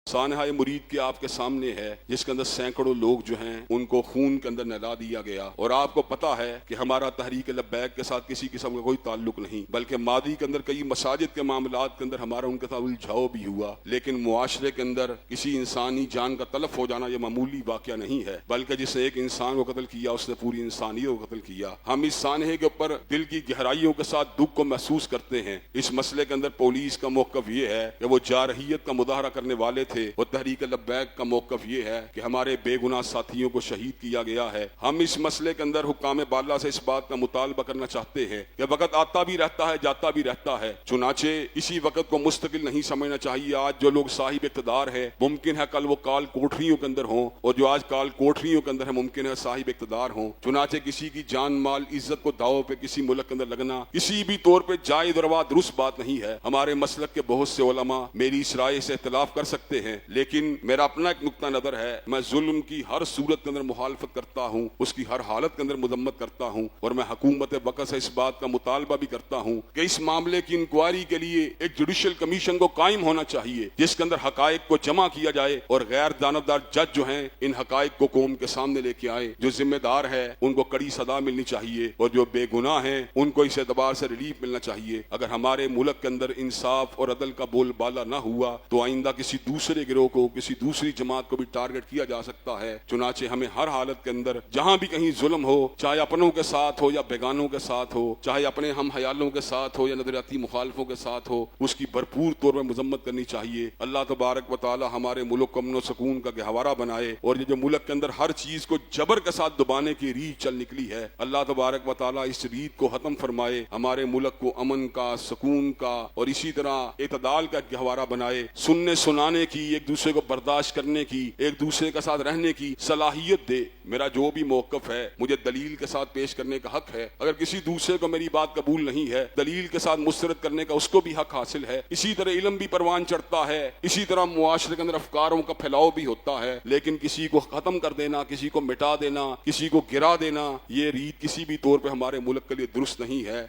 सानहाए मुरीद के आपके सामने है, जिसके अंदर सैकड़ों लोग जो हैं उनको खून के अंदर नहला दिया गया। और आपको पता है कि हमारा तहरीक लब्बैक के साथ किसी किस्म का कोई ताल्लुक नहीं, बल्कि मादी के अंदर कई मसाजिद के मामलात के अंदर हमारा उनके साथ उलझाव भी हुआ। लेकिन मुआशरे के अंदर किसी इंसानी जान का तलफ हो जाना यह मामूली वाक़या नहीं है, बल्कि जिसने एक इंसान को कत्ल किया उसने पूरी इंसानियत को कत्ल किया। हम इस सानहे के ऊपर दिल की गहराइयों के साथ दुख को महसूस करते हैं। इस मसले के अंदर पुलिस का मौक़िफ़ ये है कि वो जारहियत का मुजाहरा करने वाले थे। वो तहरीक लब्बैक का मौक़िफ़ ये है कि हमारे बेगुनाह साथियों को शहीद किया गया है। हम इस मसले के अंदर हुक्काम बाला से इस बात का मुतालबा करना चाहते हैं कि वक़्त आता भी रहता है, जाता भी रहता है, चुनाचे इसी वक़्त को मुस्तकिल नहीं समझना चाहिए। आज जो लोग साहिब इक़्तिदार है, मुमकिन है कल वो काल कोठरियों के अंदर हों, और जो आज काल कोठरियों के अंदर है मुमकिन है साहिब इक़्तिदार हों। चुनाचे किसी की जान माल इज्जत को दाव पे किसी मुल्क के अंदर लगना किसी भी तौर पर जायज़ और दुरुस्त बात नहीं है। हमारे मसलक के बहुत से उलमा मेरी इस राय से इख्तिलाफ कर सकते हैं, लेकिन मेरा अपना एक नुक्ता नजर है। मैं जुल्म की हर सूरत के अंदर मुखालफत करता हूँ, उसकी हर हालत के अंदर मुजम्मत करता हूँ, और मैं हुकूमत वक़्त से इस बात का मुतालबा भी करता हूँ कि इस मामले की इंक्वायरी के लिए एक जुडिशल कमीशन को कायम होना चाहिए, जिसके अंदर हकायक को जमा किया जाए और गैर जानबदार जज जो हैं इन हकायक को कौम के सामने लेके आए। जो जिम्मेदार है उनको कड़ी सजा मिलनी चाहिए, और जो बेगुनाह है उनको इस एतबार से रिलीफ मिलना चाहिए। अगर हमारे मुल्क के अंदर इंसाफ और अदल का बोलबाला न हुआ तो आइंदा किसी दूसरे गिरोह को, किसी दूसरी जमात को भी टारगेट किया जा सकता है। चुनाचे हमें हर हालत के अंदर जहां भी कहीं जुल्म हो, चाहे अपनों के साथ हो या बेगानों के साथ हो, चाहे अपने हम हयालों के साथ हो या नजरियाती मुखालफों के साथ हो, उसकी भरपूर तौर पर मजम्मत करनी चाहिए। अल्लाह तबारक व तआला हमारे मुल्क को अमन सुकून का गहवारा बनाए, और ये जो मुल्क के अंदर हर चीज को जबर के साथ दबाने की रीत चल निकली है, अल्लाह तबारक व तआला इस रीत को खत्म फरमाए, हमारे मुल्क को अमन का, सुकून का और इसी तरह एतदाल का गहवारा बनाए। सुनने सुनाने की, एक दूसरे को बर्दाश्त करने की, एक दूसरे के साथ रहने की सलाहियत दे। मेरा जो भी मौक़िफ़ है मुझे दलील के साथ पेश करने का हक है। अगर किसी दूसरे को मेरी बात कबूल नहीं है, दलील के साथ मुस्तरद करने का उसको भी हक हासिल है। इसी तरह इल्म भी परवान चढ़ता है, इसी तरह मुआशरे के अंदर अफकारों का फैलाव भी होता है। लेकिन किसी को खत्म कर देना, किसी को मिटा देना, किसी को गिरा देना, ये रीत किसी भी तौर पर हमारे मुल्क के लिए दुरुस्त नहीं है।